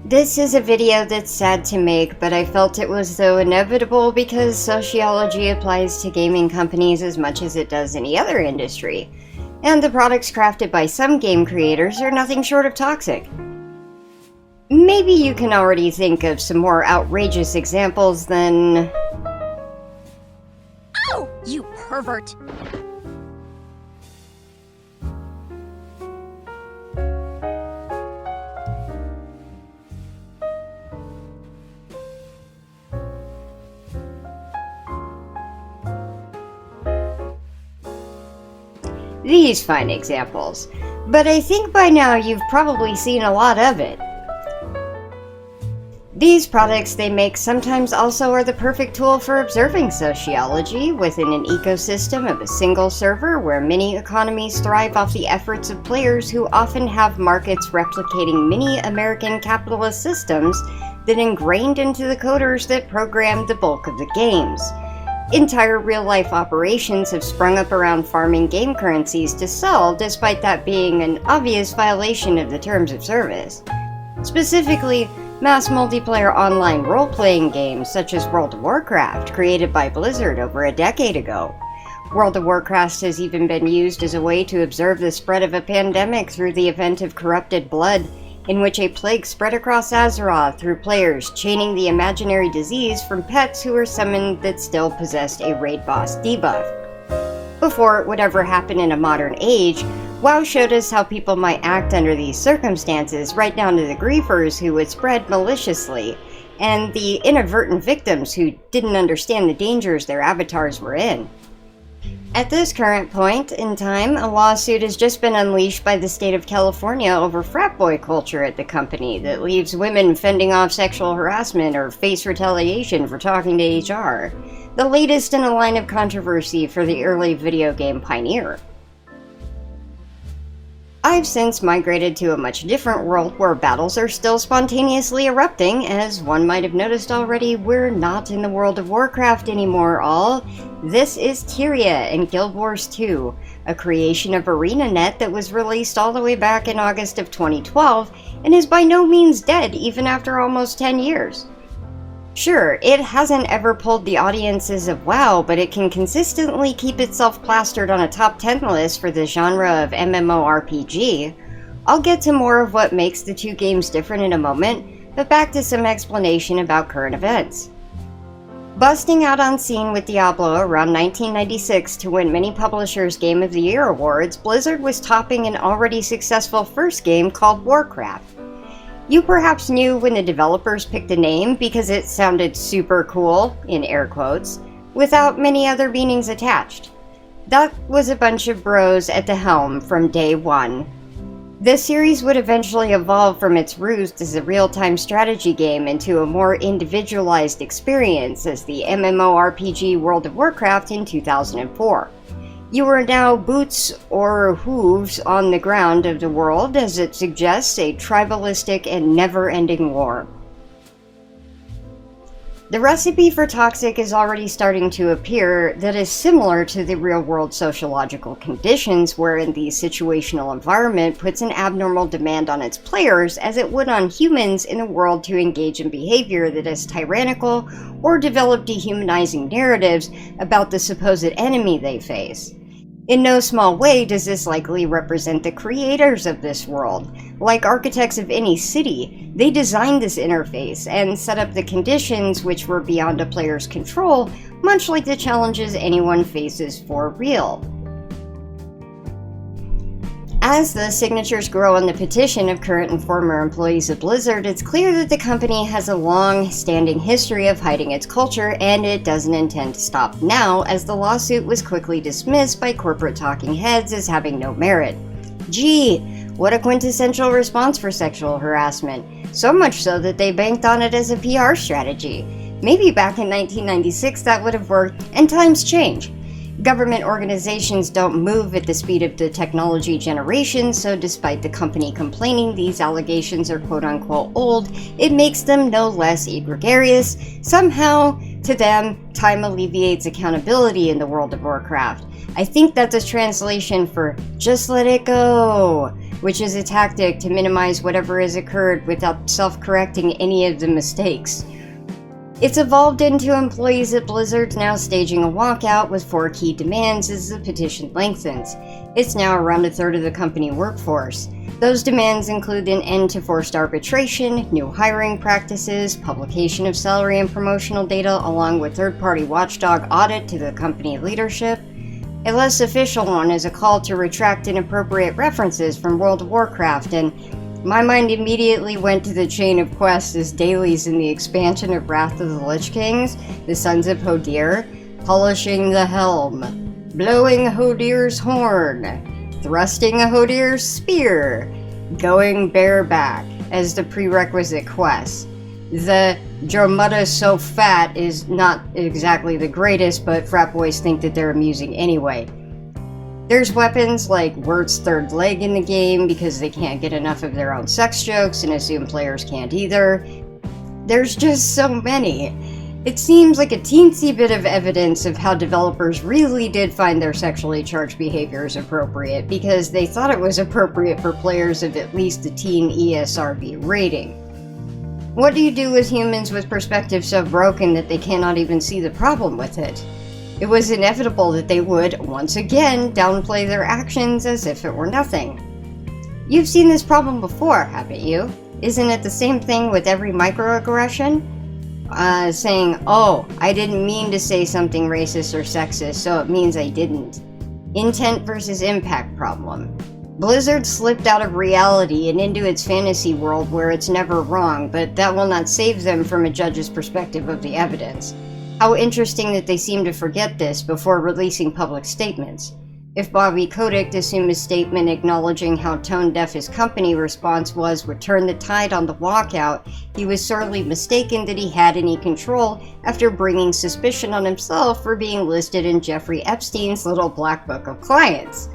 This is a video that's sad to make, but I felt it was so inevitable because sociology applies to gaming companies as much as it does any other industry, and the products crafted by some game creators are nothing short of toxic. Maybe you can already think of some more outrageous examples than... Ow! You pervert! these fine examples, but I think by now you've probably seen a lot of it. These products they make sometimes also are the perfect tool for observing sociology within an ecosystem of a single server where many economies thrive off the efforts of players who often have markets replicating many American capitalist systems that ingrained into the coders that programmed the bulk of the games. Entire real-life operations have sprung up around farming game currencies to sell, despite that being an obvious violation of the terms of service. Specifically, mass multiplayer online role-playing games such as World of Warcraft, created by Blizzard over a decade ago. World of Warcraft has even been used as a way to observe the spread of a pandemic through the event of Corrupted Blood, in which a plague spread across Azeroth through players chaining the imaginary disease from pets who were summoned that still possessed a raid boss debuff. Before it would ever happen in a modern age, WoW showed us how people might act under these circumstances, right down to the griefers who would spread maliciously, and the inadvertent victims who didn't understand the dangers their avatars were in. At this current point in time, a lawsuit has just been unleashed by the state of California over frat boy culture at the company that leaves women fending off sexual harassment or face retaliation for talking to HR, the latest in a line of controversy for the early video game pioneer. I've since migrated to a much different world where battles are still spontaneously erupting. As one might have noticed already, we're not in the World of Warcraft anymore, all. This is Tyria in Guild Wars 2, a creation of ArenaNet that was released all the way back in August of 2012, and is by no means dead even after almost 10 years. Sure, it hasn't ever pulled the audiences of WoW, but it can consistently keep itself plastered on a top 10 list for the genre of MMORPG. I'll get to more of what makes the two games different in a moment, but back to some explanation about current events. Busting out on scene with Diablo around 1996 to win many publishers' Game of the Year awards, Blizzard was topping an already successful first game called Warcraft. You perhaps knew when the developers picked a name because it sounded super cool, in air quotes, without many other meanings attached. That was a bunch of bros at the helm from day one. The series would eventually evolve from its roots as a real-time strategy game into a more individualized experience as the MMORPG World of Warcraft in 2004. You are now boots or hooves on the ground of the world, as it suggests a tribalistic and never-ending war. The recipe for toxic is already starting to appear that is similar to the real-world sociological conditions wherein the situational environment puts an abnormal demand on its players as it would on humans in a world to engage in behavior that is tyrannical or develop dehumanizing narratives about the supposed enemy they face. In no small way does this likely represent the creators of this world. Like architects of any city, they designed this interface and set up the conditions which were beyond a player's control, much like the challenges anyone faces for real. As the signatures grow on the petition of current and former employees of Blizzard, it's clear that the company has a long-standing history of hiding its culture, and it doesn't intend to stop now, as the lawsuit was quickly dismissed by corporate talking heads as having no merit. Gee, what a quintessential response for sexual harassment, so much so that they banked on it as a PR strategy. Maybe back in 1996 that would have worked, and times change. Government organizations don't move at the speed of the technology generation, so despite the company complaining these allegations are quote-unquote old, it makes them no less egregious. Somehow, to them, time alleviates accountability in the World of Warcraft. I think that's a translation for just let it go, which is a tactic to minimize whatever has occurred without self-correcting any of the mistakes. It's evolved into employees at Blizzard now staging a walkout with 4 key demands as the petition lengthens. It's now around a third of the company workforce. Those demands include an end to forced arbitration, new hiring practices, publication of salary and promotional data along with third-party watchdog audit to the company leadership. A less official one is a call to retract inappropriate references from World of Warcraft, and my mind immediately went to the chain of quests as dailies in the expansion of Wrath of the Lich Kings, the Sons of Hodir, polishing the helm, blowing Hodir's horn, thrusting a Hodir's spear, going bareback as the prerequisite quest. The Jormuta's so fat is not exactly the greatest, but frat boys think that they're amusing anyway. There's weapons like Wirt's third leg in the game because they can't get enough of their own sex jokes and assume players can't either. There's just so many. It seems like a teensy bit of evidence of how developers really did find their sexually charged behaviors appropriate because they thought it was appropriate for players of at least a teen ESRB rating. What do you do with humans with perspective so broken that they cannot even see the problem with it? It was inevitable that they would, once again, downplay their actions as if it were nothing. You've seen this problem before, haven't you? Isn't it the same thing with every microaggression? Saying, oh, I didn't mean to say something racist or sexist, so it means I didn't. Intent versus impact problem. Blizzard slipped out of reality and into its fantasy world where it's never wrong, but that will not save them from a judge's perspective of the evidence. How interesting that they seem to forget this before releasing public statements. If Bobby Kotick assumed a statement acknowledging how tone-deaf his company response was would turn the tide on the walkout, he was sorely mistaken that he had any control after bringing suspicion on himself for being listed in Jeffrey Epstein's little black book of clients.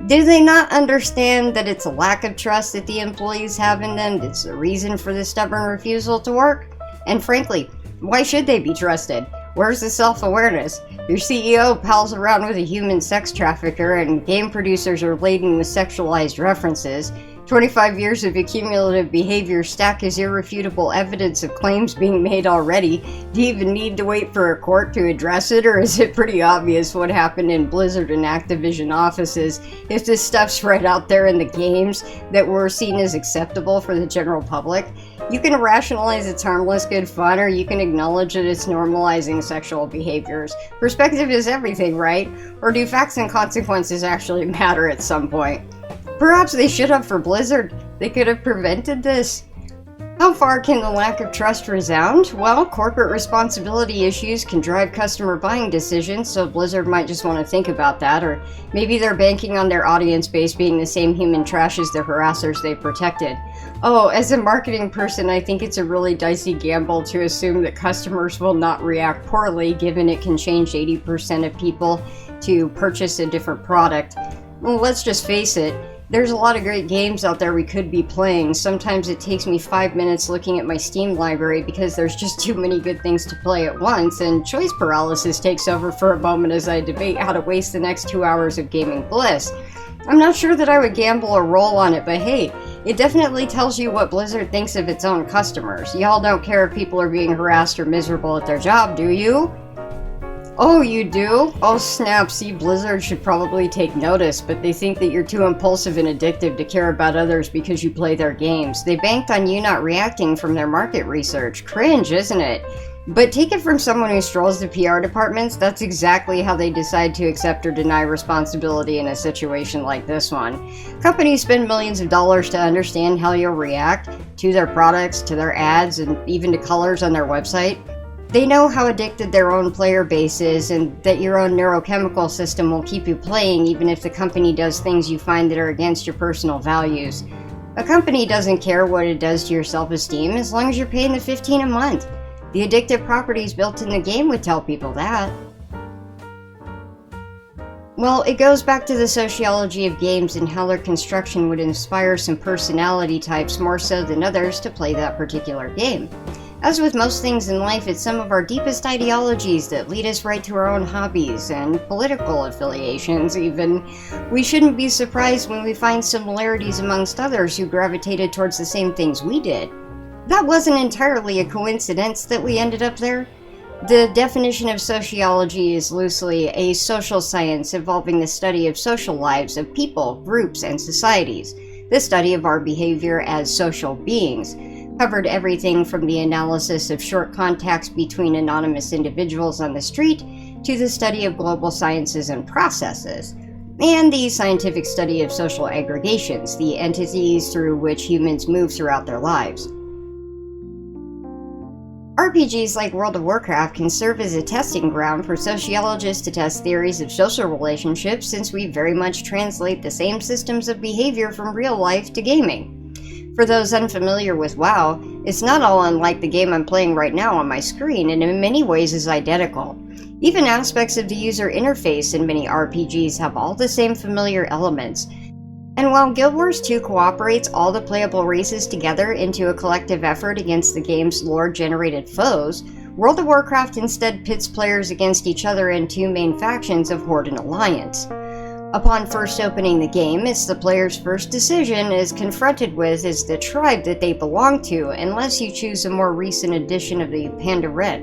Do they not understand that it's a lack of trust that the employees have in them that's the reason for the stubborn refusal to work? And frankly, why should they be trusted? Where's the self-awareness? Your CEO pals around with a human sex trafficker and game producers are laden with sexualized references. 25 years of accumulative behavior stack as irrefutable evidence of claims being made already. Do you even need to wait for a court to address it, or is it pretty obvious what happened in Blizzard and Activision offices if this stuff's right out there in the games that were seen as acceptable for the general public? You can rationalize it's harmless good fun, or you can acknowledge that it's normalizing sexual behaviors. Perspective is everything, right? Or do facts and consequences actually matter at some point? Perhaps they should have for Blizzard. They could have prevented this. How far can the lack of trust resound? Well, corporate responsibility issues can drive customer buying decisions, so Blizzard might just want to think about that, or maybe they're banking on their audience base being the same human trash as the harassers they protected. Oh, as a marketing person, I think it's a really dicey gamble to assume that customers will not react poorly given it can change 80% of people to purchase a different product. Well, let's just face it. There's a lot of great games out there we could be playing. Sometimes it takes me 5 minutes looking at my Steam library because there's just too many good things to play at once, and choice paralysis takes over for a moment as I debate how to waste the next 2 hours of gaming bliss. I'm not sure that I would gamble or roll on it, but hey, it definitely tells you what Blizzard thinks of its own customers. Y'all don't care if people are being harassed or miserable at their job, do you? Oh, you do? Oh snap, see, Blizzard should probably take notice, but they think that you're too impulsive and addictive to care about others because you play their games. They banked on you not reacting from their market research. Cringe, isn't it? But take it from someone who strolls the PR departments, that's exactly how they decide to accept or deny responsibility in a situation like this one. Companies spend millions of dollars to understand how you'll react to their products, to their ads, and even to colors on their website. They know how addicted their own player base is and that your own neurochemical system will keep you playing even if the company does things you find that are against your personal values. A company doesn't care what it does to your self-esteem as long as you're paying the $15 a month. The addictive properties built in the game would tell people that. Well, it goes back to the sociology of games and how their construction would inspire some personality types more so than others to play that particular game. As with most things in life, it's some of our deepest ideologies that lead us right to our own hobbies and political affiliations even. We shouldn't be surprised when we find similarities amongst others who gravitated towards the same things we did. That wasn't entirely a coincidence that we ended up there. The definition of sociology is loosely a social science involving the study of social lives of people, groups, and societies. The study of our behavior as social beings covered everything from the analysis of short contacts between anonymous individuals on the street to the study of global sciences and processes, and the scientific study of social aggregations, the entities through which humans move throughout their lives. RPGs like World of Warcraft can serve as a testing ground for sociologists to test theories of social relationships, since we very much translate the same systems of behavior from real life to gaming. For those unfamiliar with WoW, it's not all unlike the game I'm playing right now on my screen, and in many ways is identical. Even aspects of the user interface in many RPGs have all the same familiar elements. And while Guild Wars 2 cooperates all the playable races together into a collective effort against the game's lore-generated foes, World of Warcraft instead pits players against each other in two main factions of Horde and Alliance. Upon first opening the game, it's the player's first decision is confronted with is the tribe that they belong to, unless you choose a more recent edition of the Panda Red.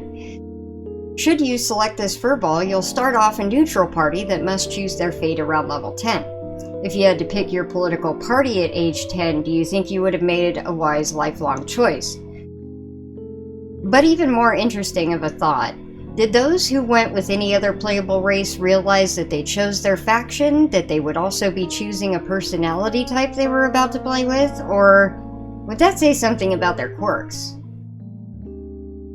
Should you select this furball, you'll start off a neutral party that must choose their fate around level 10. If you had to pick your political party at age 10, do you think you would have made a wise lifelong choice? But even more interesting of a thought, did those who went with any other playable race realize that they chose their faction, that they would also be choosing a personality type they were about to play with, or would that say something about their quirks?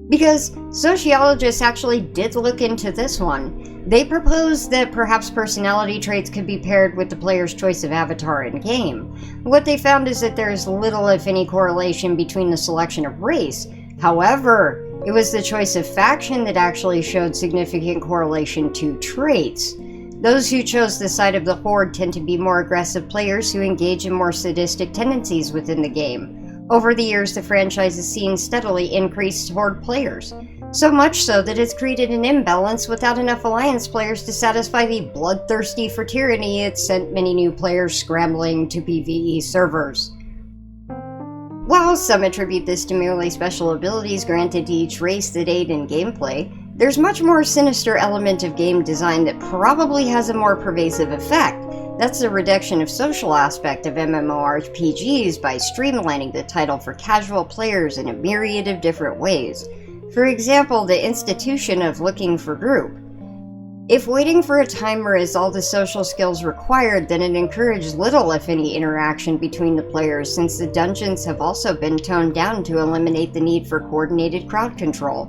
Because sociologists actually did look into this one. They proposed that perhaps personality traits could be paired with the player's choice of avatar in-game. What they found is that there is little, if any, correlation between the selection of race. However, it was the choice of faction that actually showed significant correlation to traits. Those who chose the side of the Horde tend to be more aggressive players who engage in more sadistic tendencies within the game. Over the years, the franchise has seen steadily increased Horde players, so much so that it's created an imbalance without enough Alliance players to satisfy the bloodthirsty for tyranny. It sent many new players scrambling to PvE servers. While some attribute this to merely special abilities granted to each race that aid in gameplay, there's much more sinister element of game design that probably has a more pervasive effect. That's the reduction of social aspect of MMORPGs by streamlining the title for casual players in a myriad of different ways. For example, the institution of looking for group. If waiting for a timer is all the social skills required, then it encouraged little, if any, interaction between the players, since the dungeons have also been toned down to eliminate the need for coordinated crowd control.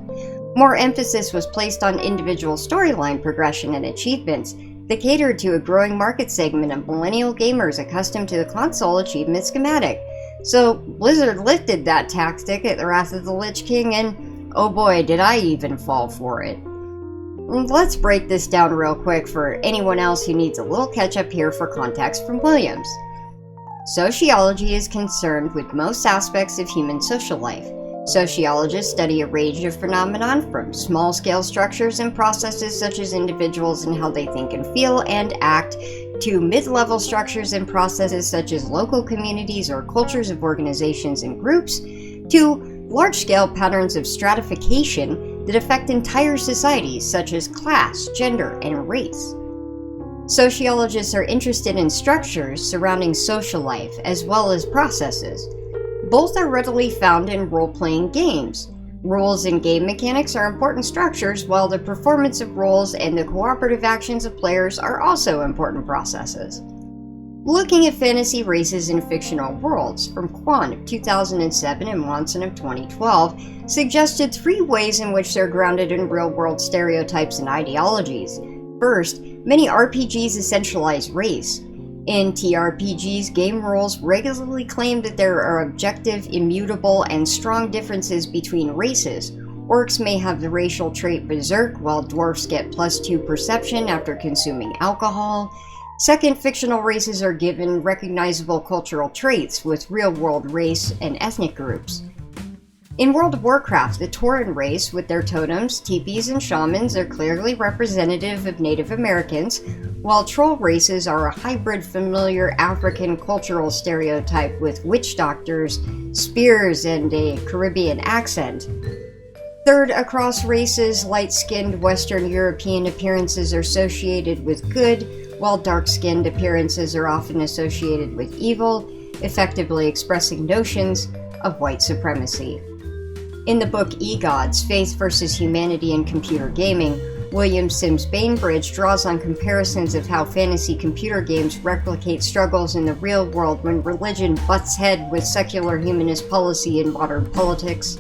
More emphasis was placed on individual storyline progression and achievements that catered to a growing market segment of millennial gamers accustomed to the console achievement schematic. So Blizzard lifted that tactic at the Wrath of the Lich King, and oh boy, did I even fall for it. Let's break this down real quick for anyone else who needs a little catch up here for context from Williams. Sociology is concerned with most aspects of human social life. Sociologists study a range of phenomena from small-scale structures and processes such as individuals and how they think and feel and act, to mid-level structures and processes such as local communities or cultures of organizations and groups, to large-scale patterns of stratification that affect entire societies such as class, gender, and race. Sociologists are interested in structures surrounding social life as well as processes. Both are readily found in role-playing games. Rules and game mechanics are important structures, while the performance of roles and the cooperative actions of players are also important processes. Looking at fantasy races in fictional worlds, from Quan of 2007 and Watson of 2012, suggested 3 ways in which they're grounded in real-world stereotypes and ideologies. First, many RPGs essentialize race. In TRPGs, game rules regularly claim that there are objective, immutable, and strong differences between races, Orcs may have the racial trait Berserk, while dwarfs get +2 perception after consuming alcohol. Second, fictional races are given recognizable cultural traits with real-world race and ethnic groups. In World of Warcraft, the Tauren race, with their totems, teepees, and shamans, are clearly representative of Native Americans, while troll races are a hybrid familiar African cultural stereotype with witch doctors, spears, and a Caribbean accent. Third, across races, light-skinned Western European appearances are associated with good, while dark-skinned appearances are often associated with evil, effectively expressing notions of white supremacy. In the book E-Gods, Faith versus Humanity in Computer Gaming, William Sims Bainbridge draws on comparisons of how fantasy computer games replicate struggles in the real world when religion butts head with secular humanist policy in modern politics.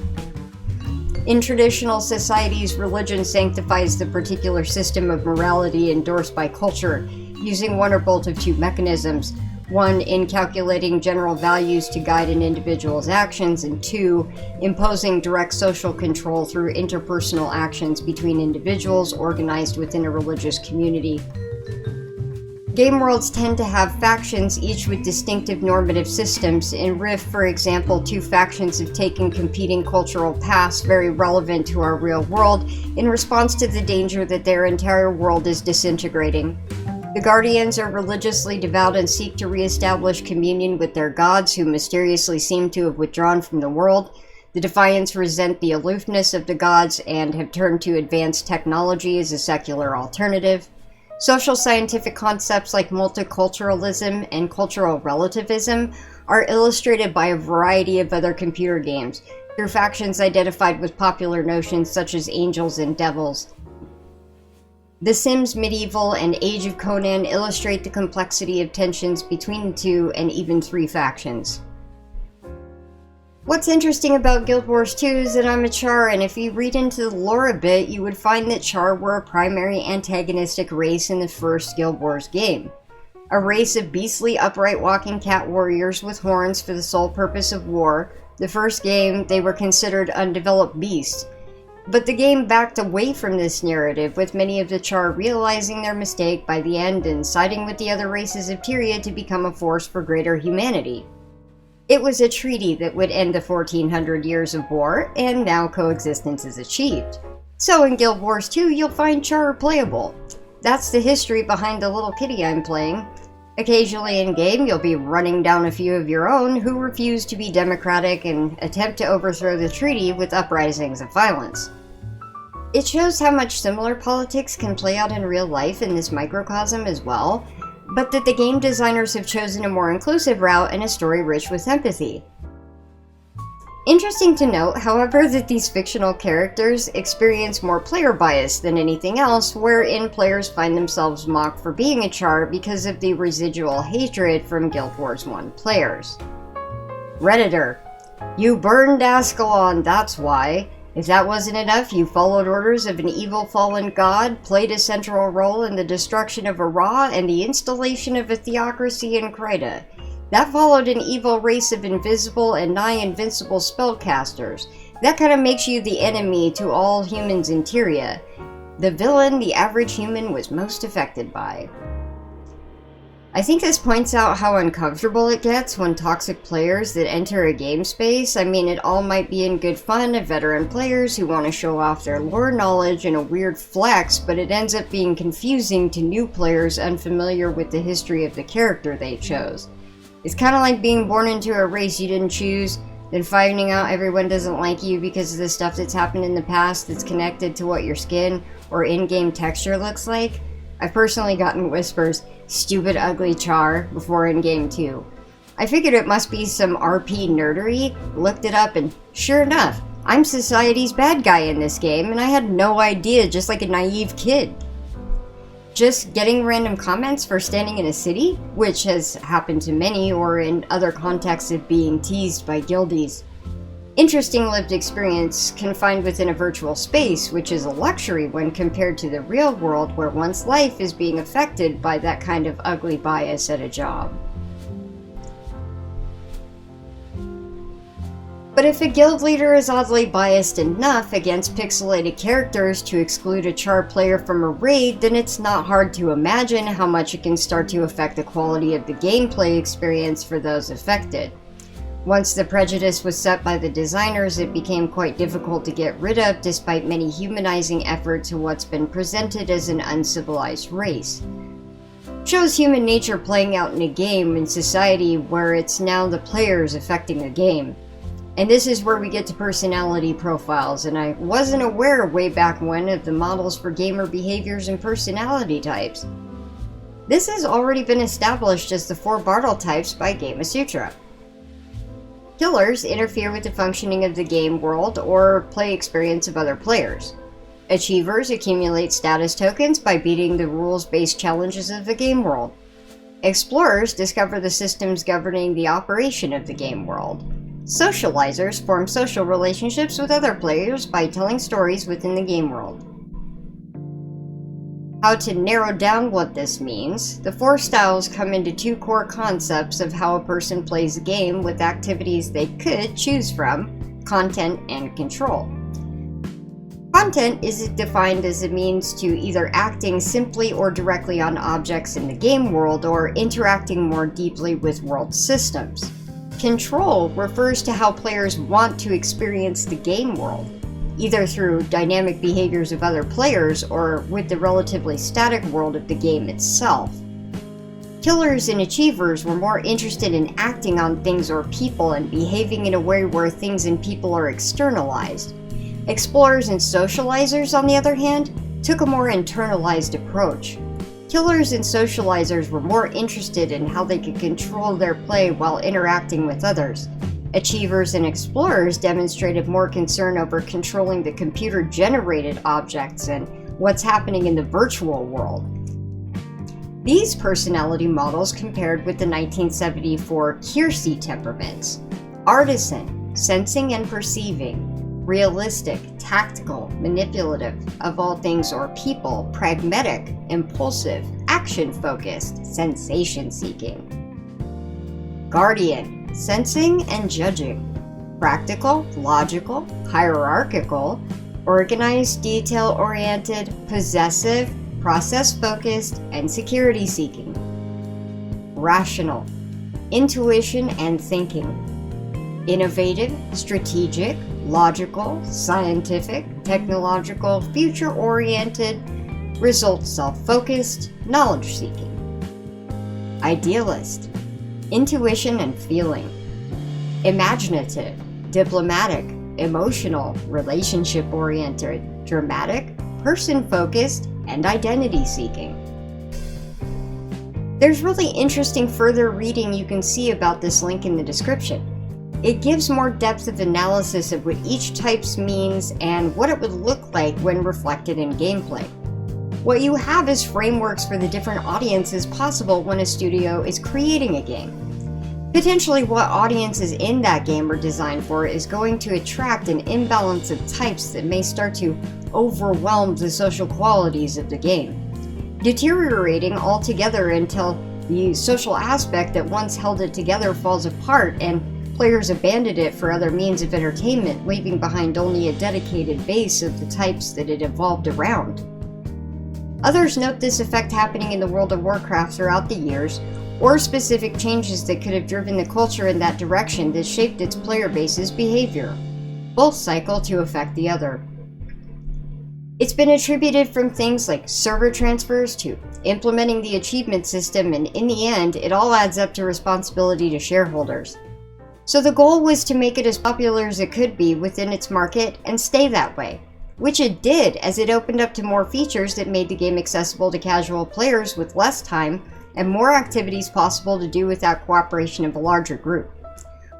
In traditional societies, religion sanctifies the particular system of morality endorsed by culture, using one or both of two mechanisms. One, in calculating general values to guide an individual's actions, and two, imposing direct social control through interpersonal actions between individuals organized within a religious community. Game worlds tend to have factions, each with distinctive normative systems. In Rift, for example, two factions have taken competing cultural paths very relevant to our real world in response to the danger that their entire world is disintegrating. The Guardians are religiously devout and seek to re-establish communion with their gods, who mysteriously seem to have withdrawn from the world. The Defiants resent the aloofness of the gods and have turned to advanced technology as a secular alternative. Social scientific concepts like multiculturalism and cultural relativism are illustrated by a variety of other computer games, through factions identified with popular notions such as angels and devils. The Sims Medieval and Age of Conan illustrate the complexity of tensions between the two and even three factions. What's interesting about Guild Wars 2 is that I'm a Charr, and if you read into the lore a bit, you would find that Charr were a primary antagonistic race in the first Guild Wars game. A race of beastly upright walking cat warriors with horns for the sole purpose of war. The first game, they were considered undeveloped beasts. But the game backed away from this narrative, with many of the Charr realizing their mistake by the end and siding with the other races of Tyria to become a force for greater humanity. It was a treaty that would end the 1400 years of war, and now coexistence is achieved. So in Guild Wars 2, you'll find Charr playable. That's the history behind the little kitty I'm playing. Occasionally in-game, you'll be running down a few of your own who refuse to be democratic and attempt to overthrow the treaty with uprisings of violence. It shows how much similar politics can play out in real life in this microcosm as well, but that the game designers have chosen a more inclusive route and a story rich with empathy. Interesting to note, however, that these fictional characters experience more player bias than anything else, wherein players find themselves mocked for being a Charr because of the residual hatred from Guild Wars 1 players. Redditor: "You burned Ascalon, that's why. If that wasn't enough, you followed orders of an evil fallen god, played a central role in the destruction of Ara and the installation of a theocracy in Kryta. That followed an evil race of invisible and nigh-invincible spellcasters. That kind of makes you the enemy to all humans in Tyria. The villain the average human was most affected by." I think this points out how uncomfortable it gets when toxic players that enter a game space. I mean, it all might be in good fun of veteran players who want to show off their lore knowledge in a weird flex, but it ends up being confusing to new players unfamiliar with the history of the character they chose. It's kind of like being born into a race you didn't choose, then finding out everyone doesn't like you because of the stuff that's happened in the past that's connected to what your skin or in-game texture looks like. I've personally gotten whispers, "Stupid ugly Charr," before in-game too. I figured it must be some RP nerdery, looked it up, and sure enough, I'm society's bad guy in this game, and I had no idea, just like a naive kid. Just getting random comments for standing in a city, which has happened to many, or in other contexts of being teased by guildies. Interesting lived experience confined within a virtual space, which is a luxury when compared to the real world where one's life is being affected by that kind of ugly bias at a job. But if a guild leader is oddly biased enough against pixelated characters to exclude a Charr player from a raid, then it's not hard to imagine how much it can start to affect the quality of the gameplay experience for those affected. Once the prejudice was set by the designers, it became quite difficult to get rid of, despite many humanizing efforts to what's been presented as an uncivilized race. Shows human nature playing out in a game in society where it's now the players affecting the game. And this is where we get to personality profiles, and I wasn't aware way back when of the models for gamer behaviors and personality types. This has already been established as the 4 Bartle types by Gamasutra. Killers interfere with the functioning of the game world or play experience of other players. Achievers accumulate status tokens by beating the rules-based challenges of the game world. Explorers discover the systems governing the operation of the game world. Socializers form social relationships with other players by telling stories within the game world. How to narrow down what this means, the 4 styles come into 2 core concepts of how a person plays a game with activities they could choose from: content and control. Content is defined as a means to either acting simply or directly on objects in the game world or interacting more deeply with world systems. Control refers to how players want to experience the game world, either through dynamic behaviors of other players or with the relatively static world of the game itself. Killers and achievers were more interested in acting on things or people and behaving in a way where things and people are externalized. Explorers and socializers, on the other hand, took a more internalized approach. Killers and socializers were more interested in how they could control their play while interacting with others. Achievers and explorers demonstrated more concern over controlling the computer-generated objects and what's happening in the virtual world. These personality models compared with the 1974 Kiersey temperaments: artisan, sensing and perceiving; realistic, tactical, manipulative, of all things or people; pragmatic, impulsive, action-focused, sensation-seeking; guardian, sensing and judging; practical, logical, hierarchical, organized, detail-oriented, possessive, process-focused, and security-seeking; rational, intuition and thinking; innovative, strategic, logical, scientific, technological, future-oriented, result self-focused, knowledge-seeking; idealist, intuition and feeling; imaginative, diplomatic, emotional, relationship-oriented, dramatic, person-focused, and identity-seeking. There's really interesting further reading you can see about this link in the description. It gives more depth of analysis of what each type means and what it would look like when reflected in gameplay. What you have is frameworks for the different audiences possible when a studio is creating a game. Potentially what audiences in that game are designed for is going to attract an imbalance of types that may start to overwhelm the social qualities of the game, deteriorating altogether until the social aspect that once held it together falls apart and players abandon it for other means of entertainment, leaving behind only a dedicated base of the types that it evolved around. Others note this effect happening in the World of Warcraft throughout the years, or specific changes that could have driven the culture in that direction that shaped its player base's behavior. Both cycle to affect the other. It's been attributed from things like server transfers to implementing the achievement system, and in the end, it all adds up to responsibility to shareholders. So the goal was to make it as popular as it could be within its market and stay that way, which it did as it opened up to more features that made the game accessible to casual players with less time and more activities possible to do without cooperation of a larger group.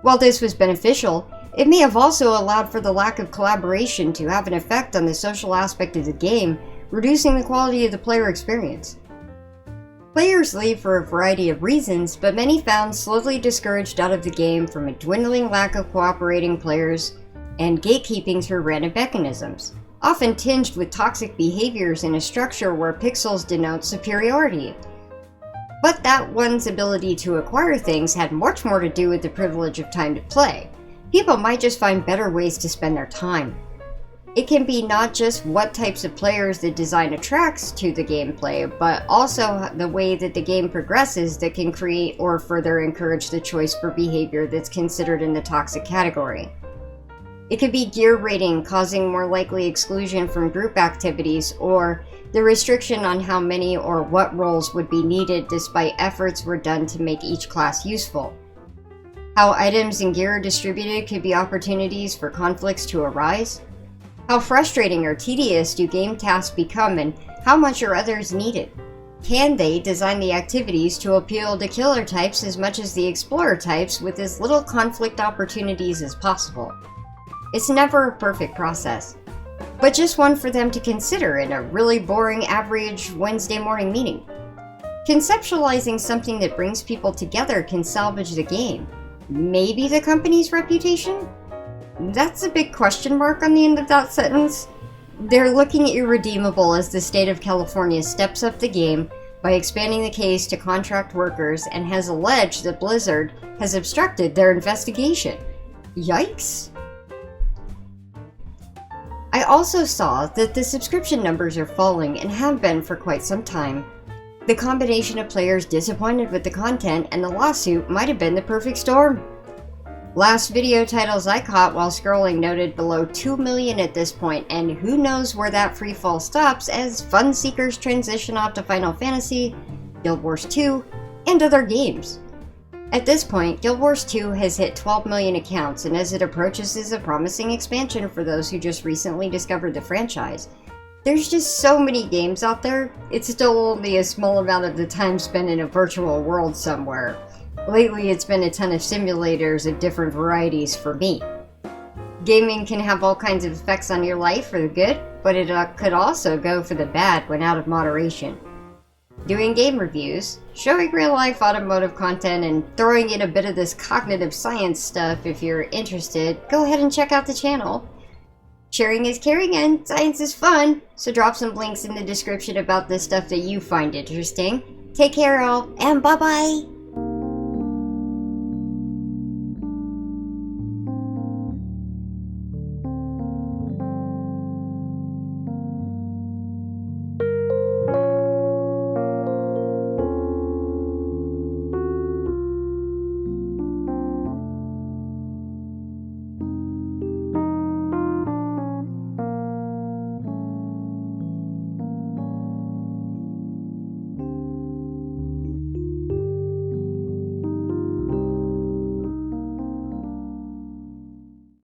While this was beneficial, it may have also allowed for the lack of collaboration to have an effect on the social aspect of the game, reducing the quality of the player experience. Players leave for a variety of reasons, but many found slowly discouraged out of the game from a dwindling lack of cooperating players and gatekeeping through random mechanisms, often tinged with toxic behaviors in a structure where pixels denote superiority. But that one's ability to acquire things had much more to do with the privilege of time to play. people might just find better ways to spend their time. It can be not just what types of players the design attracts to the gameplay, but also the way that the game progresses that can create or further encourage the choice for behavior that's considered in the toxic category. It could be gear rating causing more likely exclusion from group activities, or the restriction on how many or what roles would be needed despite efforts were done to make each class useful. How items and gear are distributed could be opportunities for conflicts to arise. How frustrating or tedious do game tasks become, and how much are others needed? Can they design the activities to appeal to killer types as much as the explorer types with as little conflict opportunities as possible? It's never a perfect process, but just one for them to consider in a really boring average Wednesday morning meeting. Conceptualizing something that brings people together can salvage the game. Maybe the company's reputation? That's a big question mark on the end of that sentence. They're looking irredeemable as the state of California steps up the game by expanding the case to contract workers and has alleged that Blizzard has obstructed their investigation. Yikes! I also saw that the subscription numbers are falling and have been for quite some time. The combination of players disappointed with the content and the lawsuit might have been the perfect storm. Last video titles I caught while scrolling noted below 2 million at this point, and who knows where that freefall stops as fun seekers transition off to Final Fantasy, Guild Wars 2, and other games. At this point, Guild Wars 2 has hit 12 million accounts, and as it approaches is a promising expansion for those who just recently discovered the franchise. There's just so many games out there, it's still only a small amount of the time spent in a virtual world somewhere. Lately, it's been a ton of simulators of different varieties for me. Gaming can have all kinds of effects on your life for the good, but it could also go for the bad when out of moderation. Doing game reviews, showing real-life automotive content, and throwing in a bit of this cognitive science stuff if you're interested, go ahead and check out the channel. Sharing is caring and science is fun, so drop some links in the description about the stuff that you find interesting. Take care all, and bye-bye!